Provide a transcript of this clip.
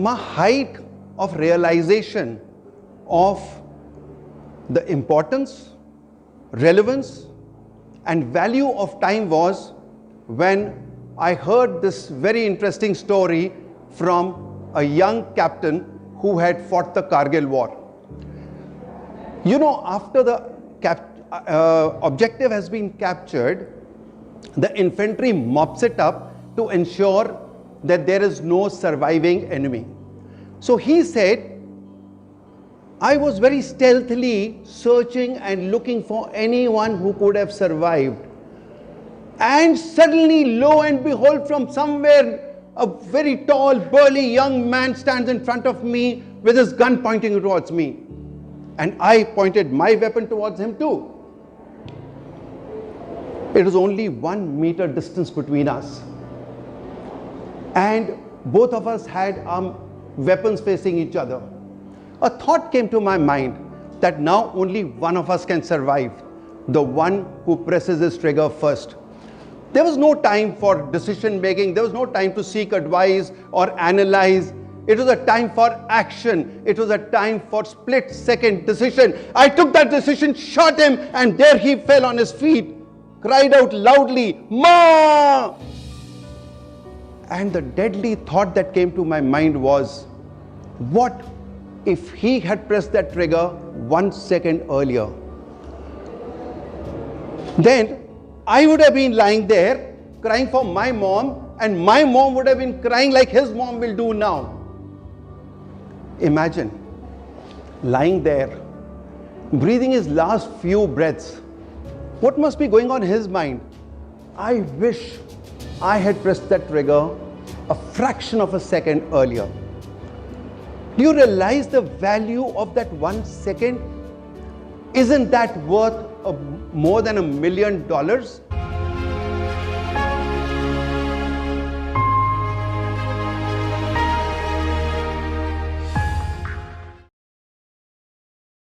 my height of realization of the importance, relevance, and value of time was when I heard this very interesting story from a young captain who had fought the Kargil war. You know, after the objective has been captured, the infantry mops it up to ensure that there is no surviving enemy. So he said, I was very stealthily searching and looking for anyone who could have survived. And suddenly, lo and behold, from somewhere, a very tall, burly young man stands in front of me with his gun pointing towards me. And I pointed my weapon towards him too. It was only 1 meter distance between us. And both of us had our weapons facing each other. A thought came to my mind that now only one of us can survive, the one who presses his trigger first. There was no time for decision making. There was no time to seek advice or analyze. It was a time for action. It was a time for split-second decision. I took that decision, shot him, and there he fell on his feet, cried out loudly, "Ma!" And the deadly thought that came to my mind was, what if he had pressed that trigger 1 second earlier? Then I would have been lying there crying for my mom, and my mom would have been crying like his mom will do now. Imagine lying there, breathing his last few breaths. What must be going on in his mind? I wish I had pressed that trigger a fraction of a second earlier. Do you realize the value of that 1 second? Isn't that worth more than $1 million?